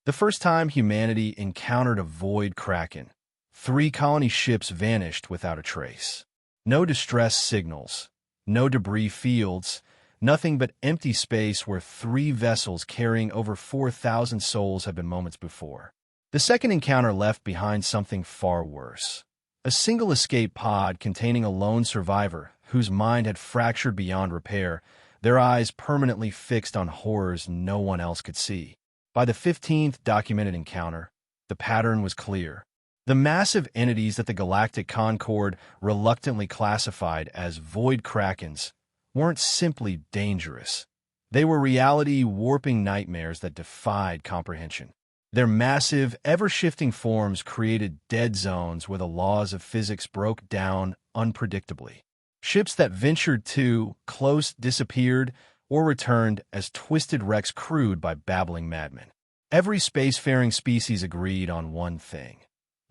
The first time humanity encountered a void kraken, 3 colony ships vanished without a trace. No distress signals, no debris fields, nothing but empty space where 3 vessels carrying over 4,000 souls had been moments before. The second encounter left behind something far worse. A single escape pod containing a lone survivor whose mind had fractured beyond repair, their eyes permanently fixed on horrors no one else could see. By the 15th documented encounter, the pattern was clear. The massive entities that the Galactic Concord reluctantly classified as void krakens weren't simply dangerous. They were reality-warping nightmares that defied comprehension. Their massive, ever-shifting forms created dead zones where the laws of physics broke down unpredictably. Ships that ventured too close disappeared or returned as twisted wrecks crewed by babbling madmen. Every spacefaring species agreed on one thing.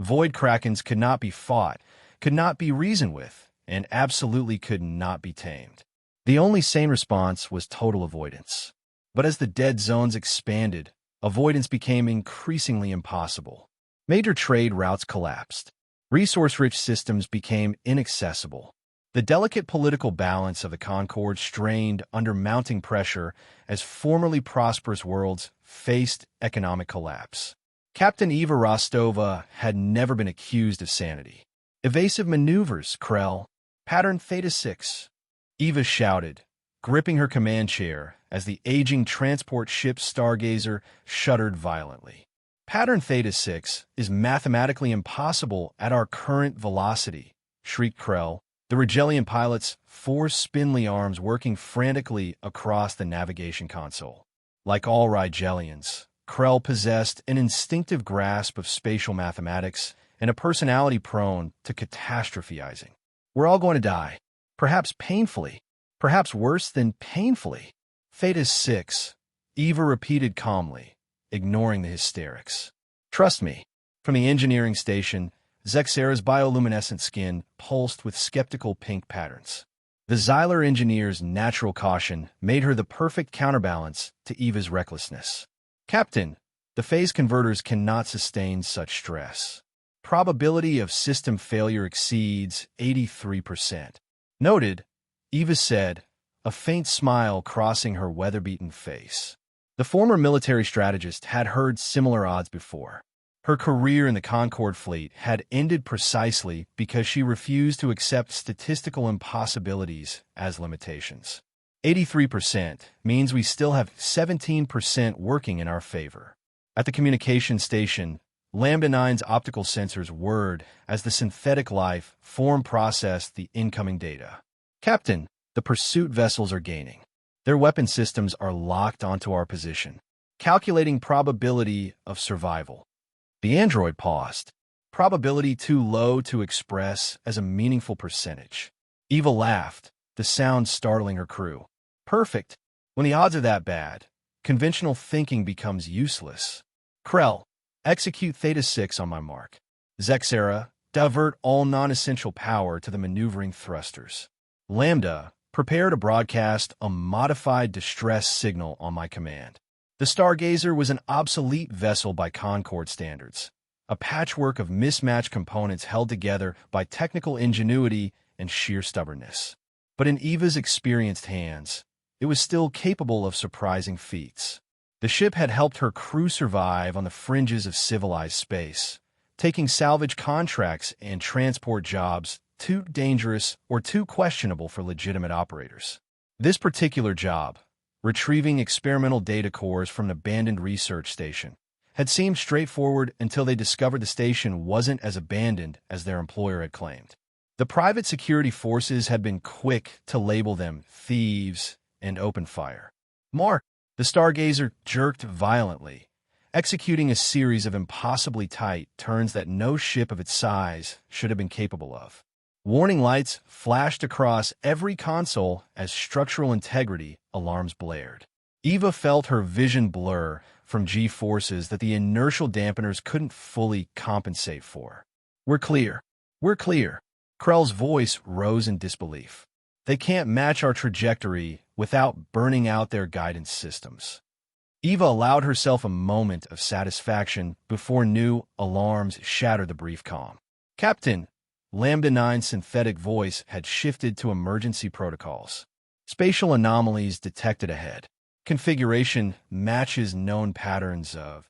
Void krakens could not be fought, could not be reasoned with, and absolutely could not be tamed. The only sane response was total avoidance. But as the dead zones expanded, avoidance became increasingly impossible. Major trade routes collapsed. Resource-rich systems became inaccessible. The delicate political balance of the Concord strained under mounting pressure as formerly prosperous worlds faced economic collapse. Captain Eva Rostova had never been accused of sanity. Evasive maneuvers, Krell. Pattern Theta 6. Eva shouted, gripping her command chair as the aging transport ship Stargazer shuddered violently. Pattern Theta 6 is mathematically impossible at our current velocity, shrieked Krell, the Rigelian pilot's 4 spindly arms working frantically across the navigation console. Like all Rigelians, Krell possessed an instinctive grasp of spatial mathematics and a personality prone to catastrophizing. We're all going to die, perhaps painfully, perhaps worse than painfully. Theta 6, Eva repeated calmly, ignoring the hysterics. Trust me. From the engineering station, Zexera's bioluminescent skin pulsed with skeptical pink patterns. The Xyler engineer's natural caution made her the perfect counterbalance to Eva's recklessness. Captain, the phase converters cannot sustain such stress. Probability of system failure exceeds 83%. Noted, Eva said, a faint smile crossing her weather-beaten face. The former military strategist had heard similar odds before. Her career in the Concord fleet had ended precisely because she refused to accept statistical impossibilities as limitations. 83% means we still have 17% working in our favor. At the communication station, Lambda 9's optical sensors whirred as the synthetic life form processed the incoming data. Captain, the pursuit vessels are gaining. Their weapon systems are locked onto our position, calculating probability of survival. The android paused, probability too low to express as a meaningful percentage. Eva laughed, the sound startling her crew. Perfect. When the odds are that bad, conventional thinking becomes useless. Krell, execute Theta 6 on my mark. Zexera, divert all non-essential power to the maneuvering thrusters. Lambda, prepare to broadcast a modified distress signal on my command. The Stargazer was an obsolete vessel by Concord standards, a patchwork of mismatched components held together by technical ingenuity and sheer stubbornness. But in Eva's experienced hands, it was still capable of surprising feats. The ship had helped her crew survive on the fringes of civilized space, taking salvage contracts and transport jobs too dangerous or too questionable for legitimate operators. This particular job, retrieving experimental data cores from an abandoned research station, had seemed straightforward until they discovered the station wasn't as abandoned as their employer had claimed. The private security forces had been quick to label them thieves and open fire. Mark, the Stargazer jerked violently, executing a series of impossibly tight turns that no ship of its size should have been capable of. Warning lights flashed across every console as structural integrity alarms blared. Eva felt her vision blur from G-forces that the inertial dampeners couldn't fully compensate for. We're clear. We're clear. Krell's voice rose in disbelief. They can't match our trajectory without burning out their guidance systems. Eva allowed herself a moment of satisfaction before new alarms shattered the brief calm. Captain, Lambda 9's synthetic voice had shifted to emergency protocols. Spatial anomalies detected ahead. Configuration matches known patterns of.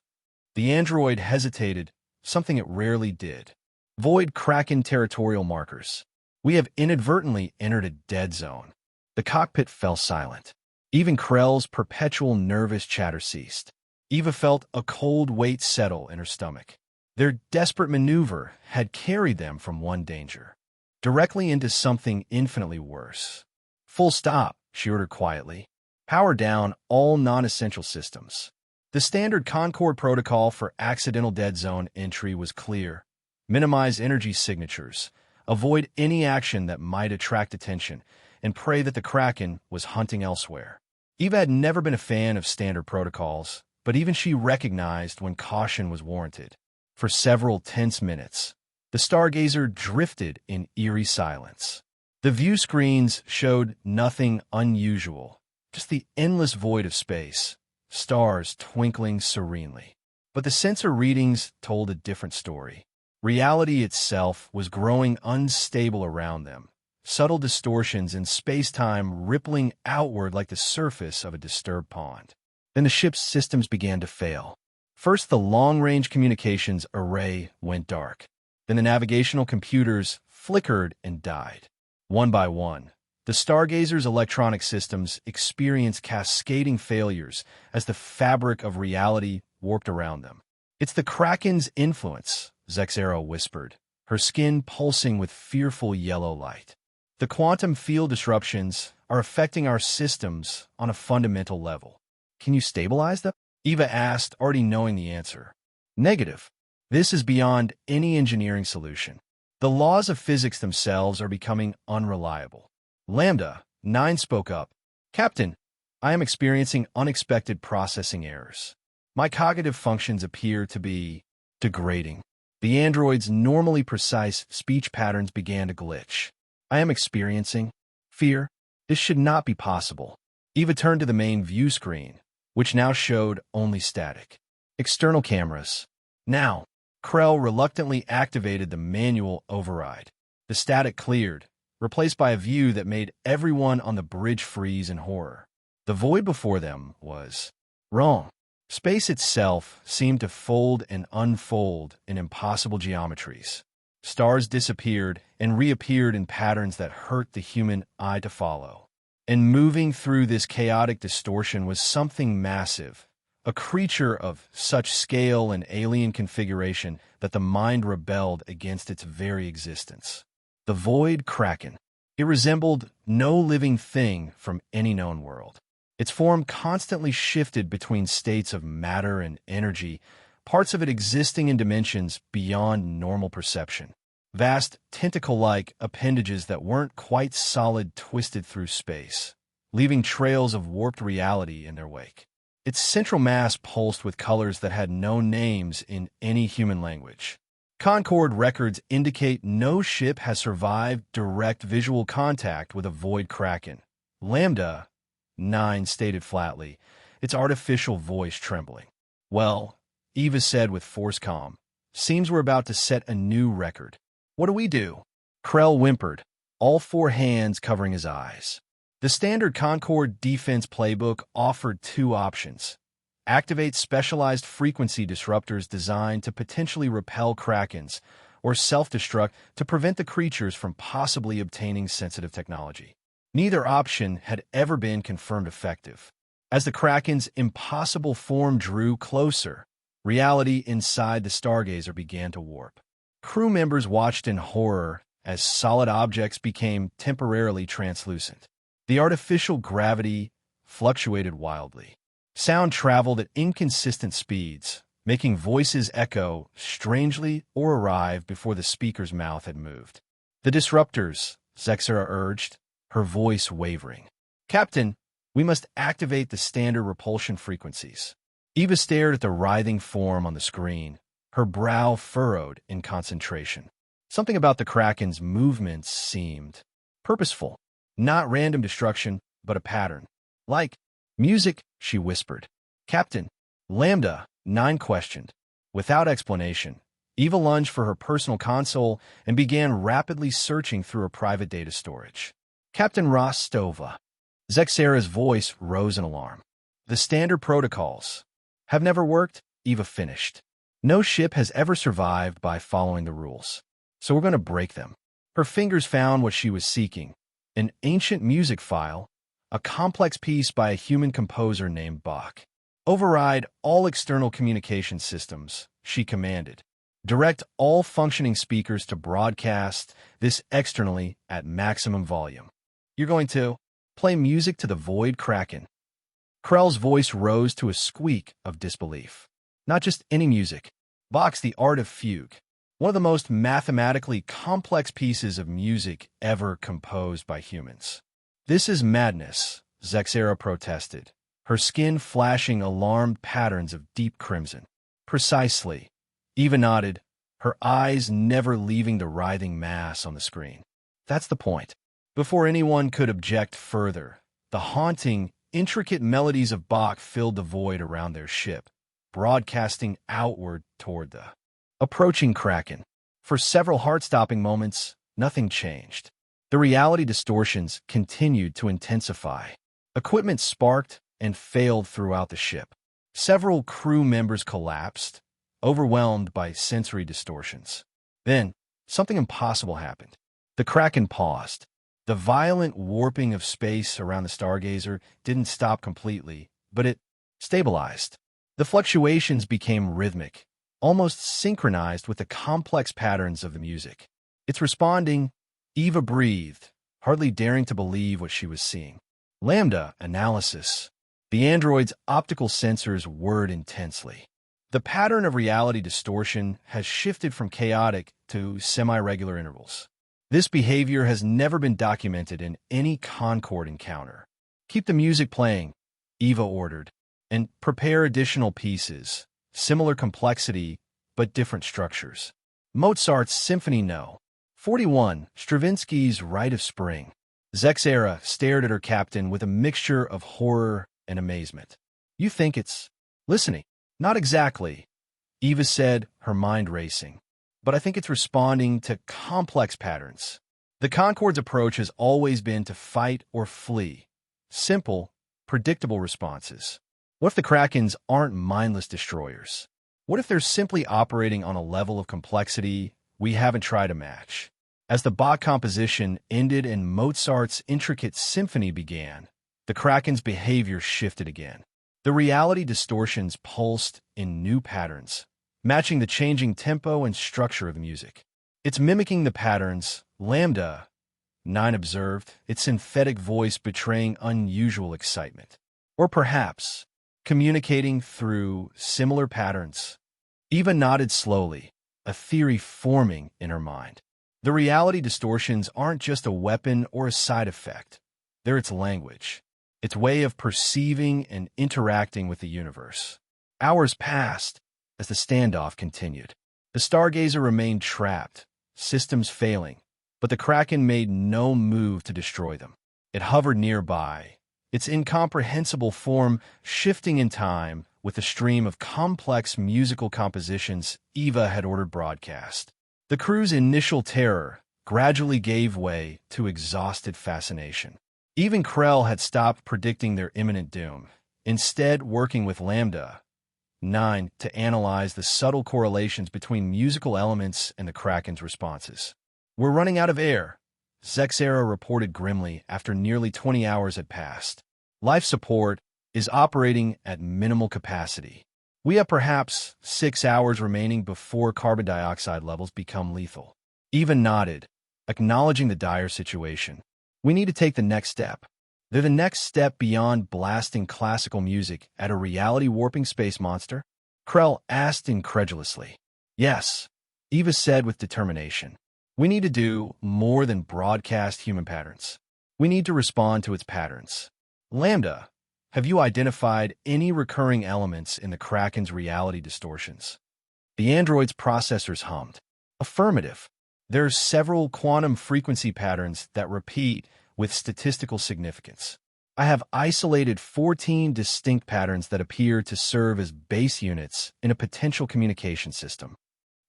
The android hesitated, something it rarely did. Void Kraken territorial markers. We have inadvertently entered a dead zone. The cockpit fell silent. Even Krell's perpetual nervous chatter ceased. Eva felt a cold weight settle in her stomach. Their desperate maneuver had carried them from one danger directly into something infinitely worse. Full stop, she ordered quietly. Power down all non-essential systems. The standard Concord protocol for accidental dead zone entry was clear. Minimize energy signatures. Avoid any action that might attract attention, and pray that the Kraken was hunting elsewhere. Eva had never been a fan of standard protocols, but even she recognized when caution was warranted. For several tense minutes, the stargazer drifted in eerie silence. The view screens showed nothing unusual, just the endless void of space, stars twinkling serenely. But the sensor readings told a different story. Reality itself was growing unstable around them, subtle distortions in space-time rippling outward like the surface of a disturbed pond. Then the ship's systems began to fail. First, the long-range communications array went dark. Then the navigational computers flickered and died. One by one, the Stargazer's electronic systems experienced cascading failures as the fabric of reality warped around them. "It's the Kraken's influence," Zexera whispered, her skin pulsing with fearful yellow light. "The quantum field disruptions are affecting our systems on a fundamental level. Can you stabilize them?" Eva asked, already knowing the answer. "Negative. This is beyond any engineering solution. The laws of physics themselves are becoming unreliable." Lambda 9 spoke up. "Captain, I am experiencing unexpected processing errors. My cognitive functions appear to be degrading." The android's normally precise speech patterns began to glitch. "I am experiencing fear. This should not be possible." Eva turned to the main view screen, which now showed only static. External cameras. Now, Krell reluctantly activated the manual override. The static cleared, replaced by a view that made everyone on the bridge freeze in horror. The void before them was wrong. Space itself seemed to fold and unfold in impossible geometries. Stars disappeared and reappeared in patterns that hurt the human eye to follow. And moving through this chaotic distortion was something massive, a creature of such scale and alien configuration that the mind rebelled against its very existence. The Void Kraken. It resembled no living thing from any known world. Its form constantly shifted between states of matter and energy, parts of it existing in dimensions beyond normal perception. Vast tentacle-like appendages that weren't quite solid twisted through space, leaving trails of warped reality in their wake. Its central mass pulsed with colors that had no names in any human language. Concord records indicate no ship has survived direct visual contact with a Void Kraken. Lambda 9 stated flatly, its artificial voice trembling. "Well," Eva said with forced calm, "seems we're about to set a new record. What do we do?" Krell whimpered, all four hands covering his eyes. The standard Concord defense playbook offered two options. Activate specialized frequency disruptors designed to potentially repel Krakens, or self-destruct to prevent the creatures from possibly obtaining sensitive technology. Neither option had ever been confirmed effective. As the Kraken's impossible form drew closer, reality inside the Stargazer began to warp. Crew members watched in horror as solid objects became temporarily translucent. The artificial gravity fluctuated wildly. Sound traveled at inconsistent speeds, making voices echo strangely or arrive before the speaker's mouth had moved. "The disruptors," Zexera urged, her voice wavering. "Captain, we must activate the standard repulsion frequencies." Eva stared at the writhing form on the screen, her brow furrowed in concentration. Something about the Kraken's movements seemed purposeful, not random destruction, but a pattern. "Like music," she whispered. Captain, Lambda 9 questioned. Without explanation, Eva lunged for her personal console and began rapidly searching through her private data storage. Captain Rostova. Zexera's voice rose in alarm. The standard protocols have never worked, Eva finished. No ship has ever survived by following the rules, so we're going to break them. Her fingers found what she was seeking, an ancient music file, a complex piece by a human composer named Bach. Override all external communication systems, she commanded. Direct all functioning speakers to broadcast this externally at maximum volume. You're going to play music to the Void Kraken. Krell's voice rose to a squeak of disbelief. Not just any music. Bach's The Art of Fugue, one of the most mathematically complex pieces of music ever composed by humans. This is madness, Zexera protested, her skin flashing alarmed patterns of deep crimson. Precisely. Eva nodded, her eyes never leaving the writhing mass on the screen. That's the point. Before anyone could object further, the haunting, intricate melodies of Bach filled the void around their ship, broadcasting outward toward the approaching Kraken. For several heart-stopping moments, nothing changed. The reality distortions continued to intensify. Equipment sparked and failed throughout the ship. Several crew members collapsed, overwhelmed by sensory distortions. Then, something impossible happened. The Kraken paused. The violent warping of space around the Stargazer didn't stop completely, but it stabilized. The fluctuations became rhythmic, almost synchronized with the complex patterns of the music. It's responding, Eva breathed, hardly daring to believe what she was seeing. Lambda analysis. The android's optical sensors whirred intensely. The pattern of reality distortion has shifted from chaotic to semi-regular intervals. This behavior has never been documented in any Concord encounter. Keep the music playing, Eva ordered, and prepare additional pieces, similar complexity, but different structures. Mozart's Symphony No. 41, Stravinsky's Rite of Spring. Zexera stared at her captain with a mixture of horror and amazement. You think it's listening? Not exactly, Eva said, her mind racing. But I think it's responding to complex patterns. The Concord's approach has always been to fight or flee. Simple, predictable responses. What if the Krakens aren't mindless destroyers? What if they're simply operating on a level of complexity we haven't tried to match? As the Bach composition ended and Mozart's intricate symphony began, the Kraken's behavior shifted again. The reality distortions pulsed in new patterns, matching the changing tempo and structure of the music. It's mimicking the patterns, Lambda 9 observed, its synthetic voice betraying unusual excitement. Or perhaps, communicating through similar patterns. Eva nodded slowly, a theory forming in her mind. The reality distortions aren't just a weapon or a side effect. They're its language, its way of perceiving and interacting with the universe. Hours passed as the standoff continued. The Stargazer remained trapped, systems failing, but the Kraken made no move to destroy them. It hovered nearby, its incomprehensible form shifting in time with the stream of complex musical compositions Eva had ordered broadcast. The crew's initial terror gradually gave way to exhausted fascination. Even Krell had stopped predicting their imminent doom, instead working with Lambda 9 to analyze the subtle correlations between musical elements and the Kraken's responses. We're running out of air, Zexera reported grimly after nearly 20 hours had passed. Life support is operating at minimal capacity. We have perhaps 6 hours remaining before carbon dioxide levels become lethal. Eva nodded, acknowledging the dire situation. We need to take the next step. They're the next step beyond blasting classical music at a reality-warping space monster? Krell asked incredulously. Yes, Eva said with determination. We need to do more than broadcast human patterns. We need to respond to its patterns. Lambda, have you identified any recurring elements in the Kraken's reality distortions? The android's processors hummed. Affirmative. There are several quantum frequency patterns that repeat with statistical significance. I have isolated 14 distinct patterns that appear to serve as base units in a potential communication system.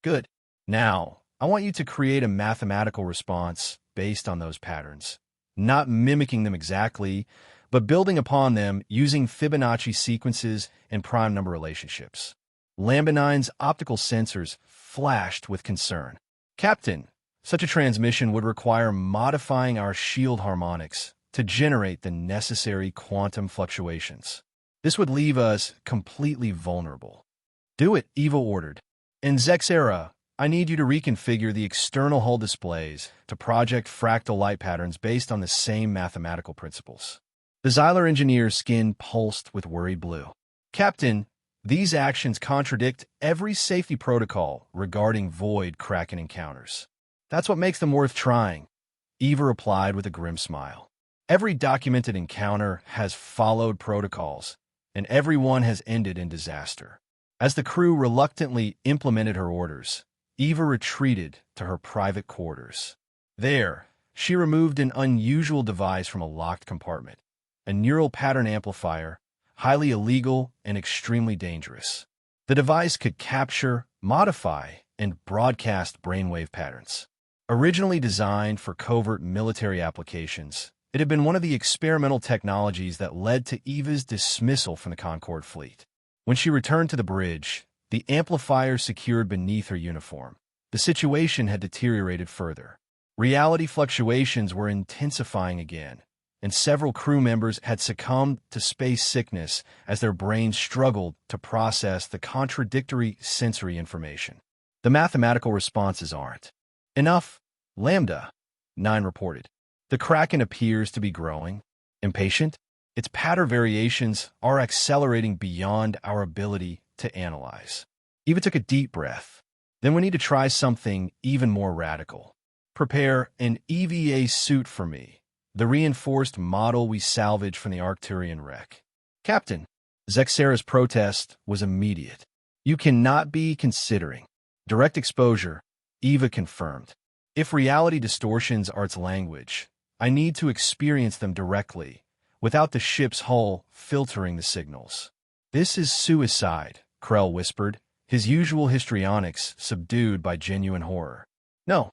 Good. Now, I want you to create a mathematical response based on those patterns, not mimicking them exactly, but building upon them using Fibonacci sequences and prime number relationships. Lambda-9's optical sensors flashed with concern. Captain, such a transmission would require modifying our shield harmonics to generate the necessary quantum fluctuations. This would leave us completely vulnerable. Do it, Eva ordered. In Zexera, I need you to reconfigure the external hull displays to project fractal light patterns based on the same mathematical principles. The Xyler engineer's skin pulsed with worried blue. Captain, these actions contradict every safety protocol regarding void Kraken encounters. That's what makes them worth trying, Eva replied with a grim smile. Every documented encounter has followed protocols, and every one has ended in disaster. As the crew reluctantly implemented her orders, Eva retreated to her private quarters. There, she removed an unusual device from a locked compartment, a neural pattern amplifier, highly illegal and extremely dangerous. The device could capture, modify, and broadcast brainwave patterns. Originally designed for covert military applications, it had been one of the experimental technologies that led to Eva's dismissal from the Concorde fleet. When she returned to the bridge, the amplifier secured beneath her uniform, the situation had deteriorated further. Reality fluctuations were intensifying again, and several crew members had succumbed to space sickness as their brains struggled to process the contradictory sensory information. The mathematical responses aren't enough, Lambda-9 reported. The Kraken appears to be growing. Impatient, its pattern variations are accelerating beyond our ability to analyze. Eva took a deep breath. Then we need to try something even more radical. Prepare an EVA suit for me, the reinforced model we salvaged from the Arcturian wreck. Captain, Zexera's protest was immediate. You cannot be considering direct exposure, Eva confirmed. If reality distortions are its language, I need to experience them directly, without the ship's hull filtering the signals. This is suicide, Krell whispered, his usual histrionics subdued by genuine horror. No,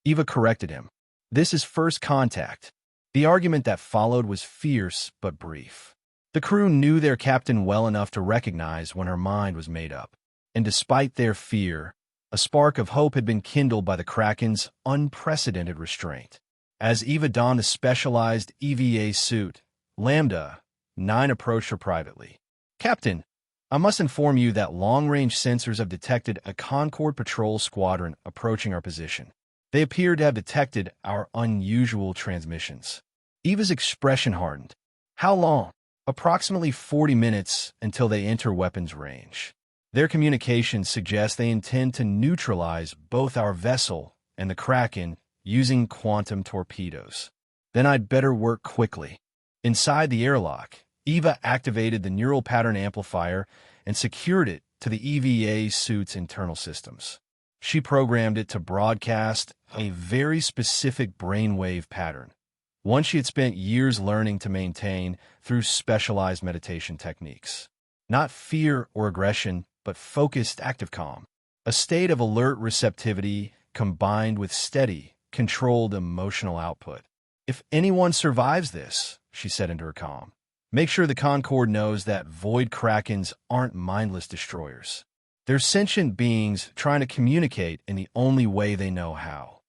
Eva corrected him. This is first contact. The argument that followed was fierce but brief. The crew knew their captain well enough to recognize when her mind was made up, and despite their fear, a spark of hope had been kindled by the Kraken's unprecedented restraint. As Eva donned a specialized EVA suit, Lambda-9 approached her privately. Captain, I must inform you that long-range sensors have detected a Concorde patrol squadron approaching our position. They appear to have detected our unusual transmissions. Eva's expression hardened. How long? Approximately 40 minutes until they enter weapons range. Their communications suggest they intend to neutralize both our vessel and the Kraken using quantum torpedoes. Then I'd better work quickly. Inside the airlock, Eva activated the neural pattern amplifier and secured it to the EVA suit's internal systems. She programmed it to broadcast a very specific brainwave pattern, one she had spent years learning to maintain through specialized meditation techniques. Not fear or aggression, but focused active calm. A state of alert receptivity combined with steady, controlled emotional output. If anyone survives this, she said into her calm, make sure the Concorde knows that void Krakens aren't mindless destroyers. They're sentient beings trying to communicate in the only way they know how.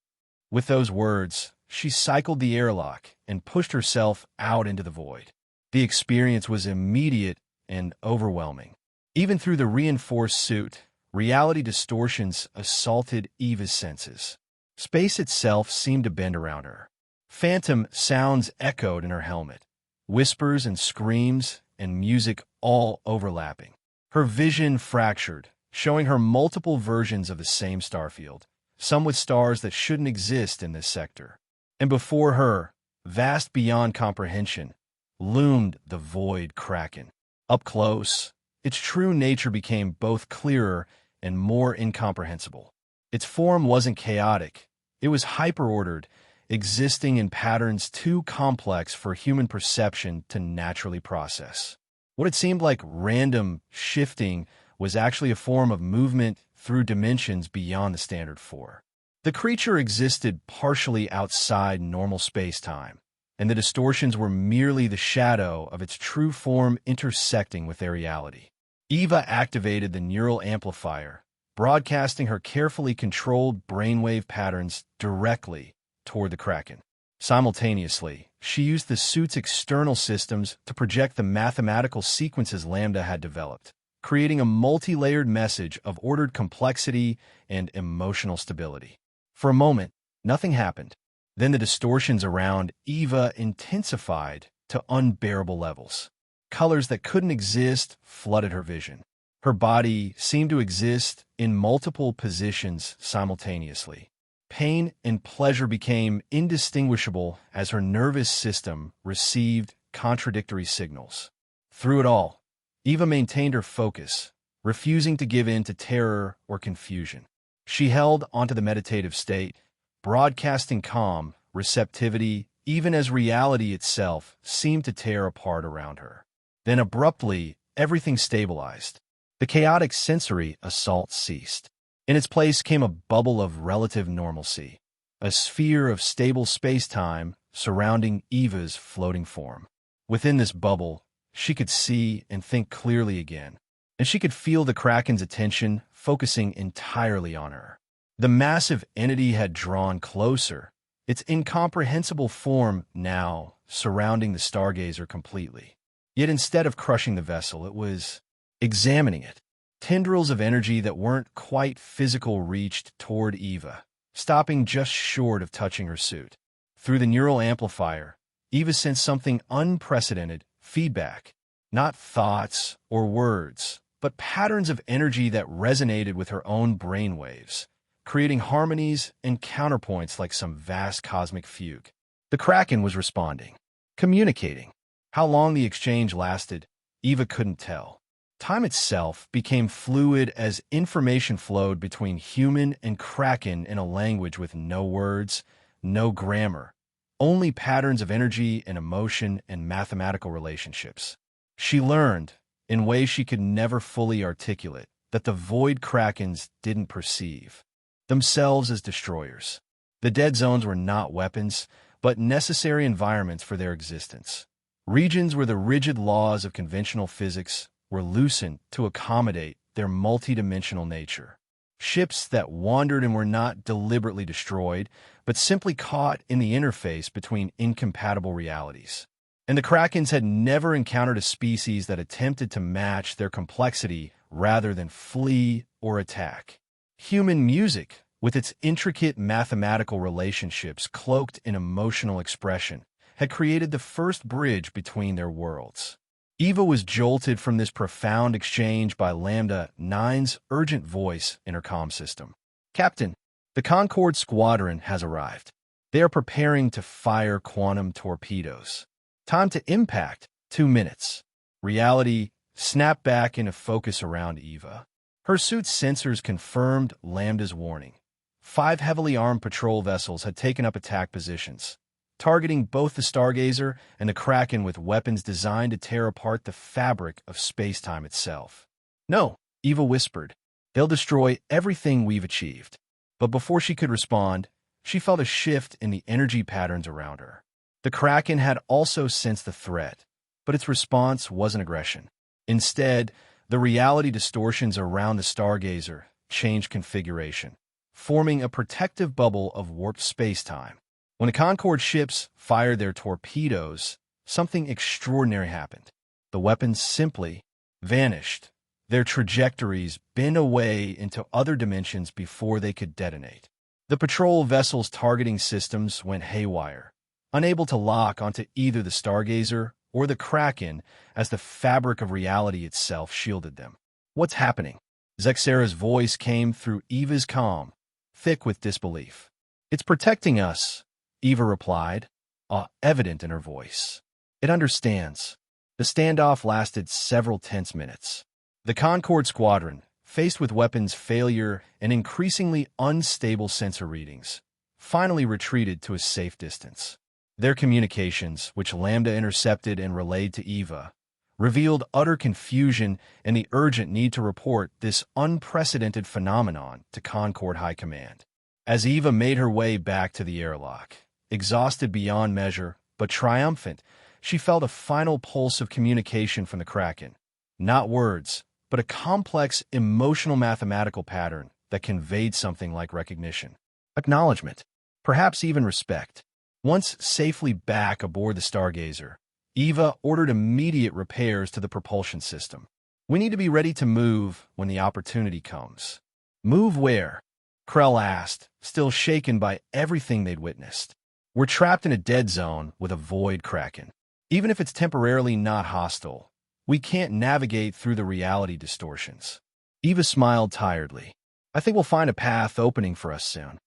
With those words, she cycled the airlock and pushed herself out into the void. The experience was immediate and overwhelming. Even through the reinforced suit, reality distortions assaulted Eva's senses. Space itself seemed to bend around her. Phantom sounds echoed in her helmet, whispers and screams and music all overlapping. Her vision fractured, showing her multiple versions of the same starfield, some with stars that shouldn't exist in this sector. And before her, vast beyond comprehension, loomed the void Kraken. Up close, its true nature became both clearer and more incomprehensible. Its form wasn't chaotic. It was hyper-ordered, existing in patterns too complex for human perception to naturally process. What had seemed like random shifting was actually a form of movement through dimensions beyond the standard four. The creature existed partially outside normal space-time, and the distortions were merely the shadow of its true form intersecting with their reality. Eva activated the neural amplifier, broadcasting her carefully controlled brainwave patterns directly toward the Kraken. Simultaneously, she used the suit's external systems to project the mathematical sequences Lambda had developed, creating a multi-layered message of ordered complexity and emotional stability. For a moment, nothing happened. Then the distortions around Eva intensified to unbearable levels. Colors that couldn't exist flooded her vision. Her body seemed to exist in multiple positions simultaneously. Pain and pleasure became indistinguishable as her nervous system received contradictory signals. Through it all, Eva maintained her focus, refusing to give in to terror or confusion. She held onto the meditative state, broadcasting calm, receptivity, even as reality itself seemed to tear apart around her. Then abruptly, everything stabilized. The chaotic sensory assault ceased. In its place came a bubble of relative normalcy, a sphere of stable space-time surrounding Eva's floating form. Within this bubble, she could see and think clearly again, and she could feel the Kraken's attention focusing entirely on her. The massive entity had drawn closer, its incomprehensible form now surrounding the stargazer completely. Yet instead of crushing the vessel, it was examining it. Tendrils of energy that weren't quite physical reached toward Eva, stopping just short of touching her suit. Through the neural amplifier, Eva sensed something unprecedented: feedback. Not thoughts or words, but patterns of energy that resonated with her own brainwaves, creating harmonies and counterpoints like some vast cosmic fugue. The Kraken was responding, communicating. How long the exchange lasted, Eva couldn't tell. Time itself became fluid as information flowed between human and Kraken in a language with no words, no grammar, only patterns of energy and emotion and mathematical relationships. She learned, in ways she could never fully articulate, that the void Krakens didn't perceive themselves as destroyers. The dead zones were not weapons, but necessary environments for their existence. Regions where the rigid laws of conventional physics were loosened to accommodate their multidimensional nature. Ships that wandered and were not deliberately destroyed, but simply caught in the interface between incompatible realities. And the Krakens had never encountered a species that attempted to match their complexity rather than flee or attack. Human music, with its intricate mathematical relationships cloaked in emotional expression, had created the first bridge between their worlds. Eva was jolted from this profound exchange by Lambda 9's urgent voice in her comm system. "Captain, the Concorde Squadron has arrived. They are preparing to fire quantum torpedoes. Time to impact, 2 minutes." Reality snapped back into focus around Eva. Her suit's sensors confirmed Lambda's warning. 5 heavily armed patrol vessels had taken up attack positions, targeting both the Stargazer and the Kraken with weapons designed to tear apart the fabric of space-time itself. "No," Eva whispered. "They'll destroy everything we've achieved." But before she could respond, she felt a shift in the energy patterns around her. The Kraken had also sensed the threat, but its response wasn't aggression. Instead, the reality distortions around the Stargazer changed configuration, forming a protective bubble of warped space-time. When the Concorde ships fired their torpedoes, something extraordinary happened. The weapons simply vanished, their trajectories bent away into other dimensions before they could detonate. The patrol vessels' targeting systems went haywire, unable to lock onto either the Stargazer or the Kraken as the fabric of reality itself shielded them. "What's happening?" Zexera's voice came through Eva's comm, thick with disbelief. "It's protecting us," Eva replied, awe evident in her voice. "It understands." The standoff lasted several tense minutes. The Concorde Squadron, faced with weapons failure and increasingly unstable sensor readings, finally retreated to a safe distance. Their communications, which Lambda intercepted and relayed to Eva, revealed utter confusion and the urgent need to report this unprecedented phenomenon to Concord High Command. As Eva made her way back to the airlock, exhausted beyond measure, but triumphant, she felt a final pulse of communication from the Kraken. Not words, but a complex emotional mathematical pattern that conveyed something like recognition, acknowledgement, perhaps even respect. Once safely back aboard the Stargazer, Eva ordered immediate repairs to the propulsion system. "We need to be ready to move when the opportunity comes." "Move where?" Krell asked, still shaken by everything they'd witnessed. "We're trapped in a dead zone with a void Kraken. Even if it's temporarily not hostile, we can't navigate through the reality distortions." Eva smiled tiredly. "I think we'll find a path opening for us soon."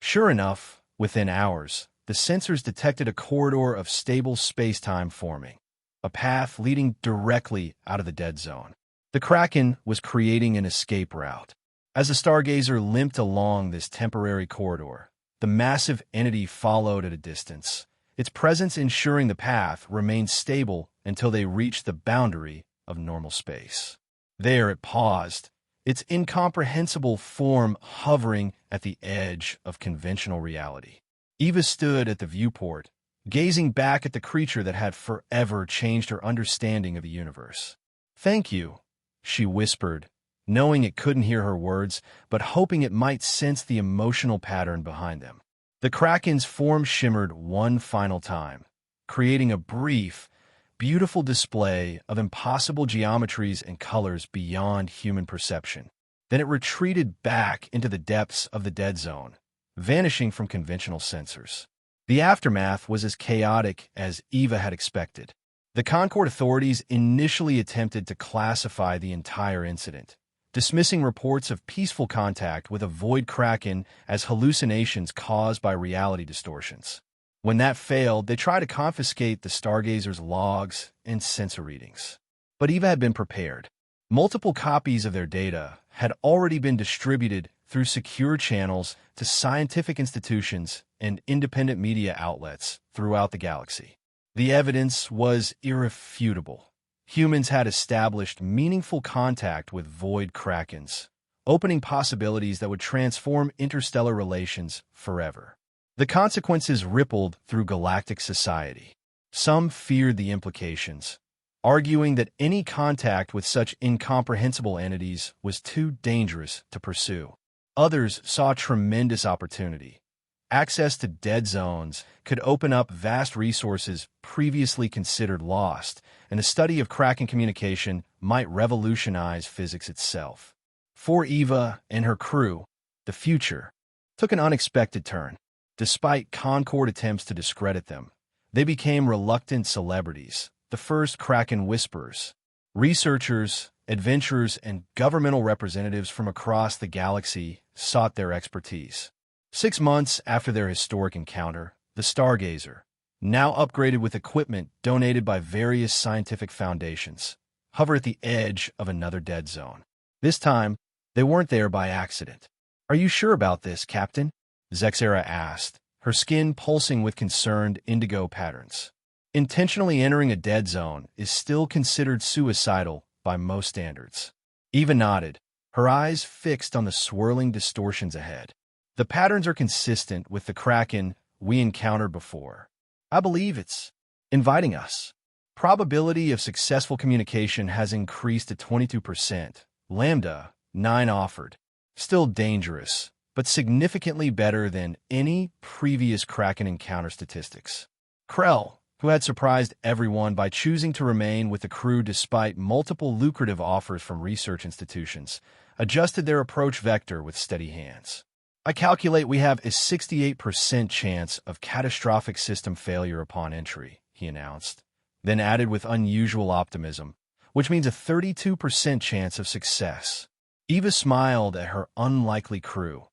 Sure enough, within hours, the sensors detected a corridor of stable space-time forming, a path leading directly out of the dead zone. The Kraken was creating an escape route. As the Stargazer limped along this temporary corridor, the massive entity followed at a distance, its presence ensuring the path remained stable until they reached the boundary of normal space. There it paused, its incomprehensible form hovering at the edge of conventional reality. Eva stood at the viewport, gazing back at the creature that had forever changed her understanding of the universe. "Thank you," she whispered, knowing it couldn't hear her words, but hoping it might sense the emotional pattern behind them. The Kraken's form shimmered one final time, creating a brief, beautiful display of impossible geometries and colors beyond human perception. Then it retreated back into the depths of the dead zone, vanishing from conventional sensors. The aftermath was as chaotic as Eva had expected. The Concord authorities initially attempted to classify the entire incident, dismissing reports of peaceful contact with a void Kraken as hallucinations caused by reality distortions. When that failed, they tried to confiscate the Stargazer's logs and sensor readings. But Eva had been prepared. Multiple copies of their data had already been distributed through secure channels to scientific institutions and independent media outlets throughout the galaxy. The evidence was irrefutable. Humans had established meaningful contact with void Krakens, opening possibilities that would transform interstellar relations forever. The consequences rippled through galactic society. Some feared the implications, arguing that any contact with such incomprehensible entities was too dangerous to pursue. Others saw tremendous opportunity. Access to dead zones could open up vast resources previously considered lost, and the study of Kraken communication might revolutionize physics itself. For Eva and her crew, the future took an unexpected turn. Despite Concord attempts to discredit them, they became reluctant celebrities, the first Kraken whisperers. Researchers, adventurers, and governmental representatives from across the galaxy sought their expertise. 6 months after their historic encounter, the Stargazer, now upgraded with equipment donated by various scientific foundations, hovered at the edge of another dead zone. This time, they weren't there by accident. "Are you sure about this, Captain?" Zexera asked, her skin pulsing with concerned indigo patterns. Intentionally entering a dead zone is still considered suicidal by most standards. Eva nodded, her eyes fixed on the swirling distortions ahead. "The patterns are consistent with the Kraken we encountered before. I believe it's inviting us." Probability of successful communication has increased to 22%. Lambda 9 offered. Still dangerous, but significantly better than any previous Kraken encounter statistics. Krell, who had surprised everyone by choosing to remain with the crew despite multiple lucrative offers from research institutions, adjusted their approach vector with steady hands. "I calculate we have a 68% chance of catastrophic system failure upon entry," he announced, then added with unusual optimism, "which means a 32% chance of success." Eva smiled at her unlikely crew,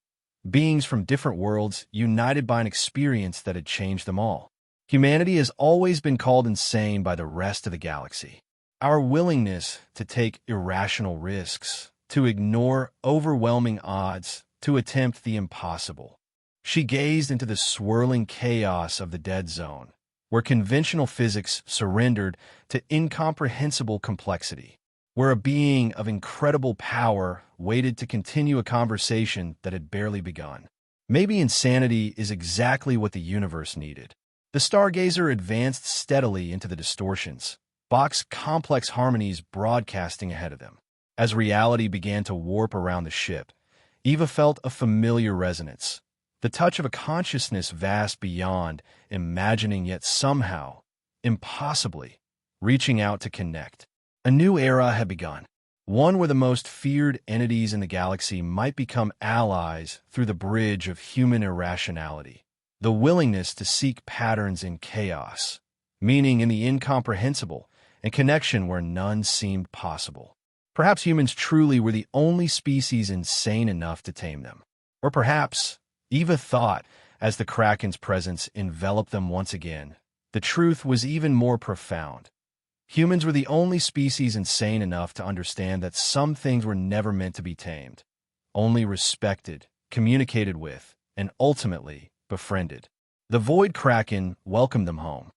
beings from different worlds united by an experience that had changed them all. Humanity has always been called insane by the rest of the galaxy. Our willingness to take irrational risks, to ignore overwhelming odds, to attempt the impossible. She gazed into the swirling chaos of the dead zone, where conventional physics surrendered to incomprehensible complexity, where a being of incredible power waited to continue a conversation that had barely begun. Maybe insanity is exactly what the universe needed. The stargazer advanced steadily into the distortions, Bach's complex harmonies broadcasting ahead of them. As reality began to warp around the ship, Eva felt a familiar resonance, the touch of a consciousness vast beyond imagining, yet somehow, impossibly, reaching out to connect. A new era had begun, one where the most feared entities in the galaxy might become allies through the bridge of human irrationality, the willingness to seek patterns in chaos, meaning in the incomprehensible, and connection where none seemed possible. Perhaps humans truly were the only species insane enough to tame them. Or perhaps, Eva thought, as the Kraken's presence enveloped them once again, the truth was even more profound. Humans were the only species insane enough to understand that some things were never meant to be tamed, only respected, communicated with, and ultimately befriended. The Void Kraken welcomed them home.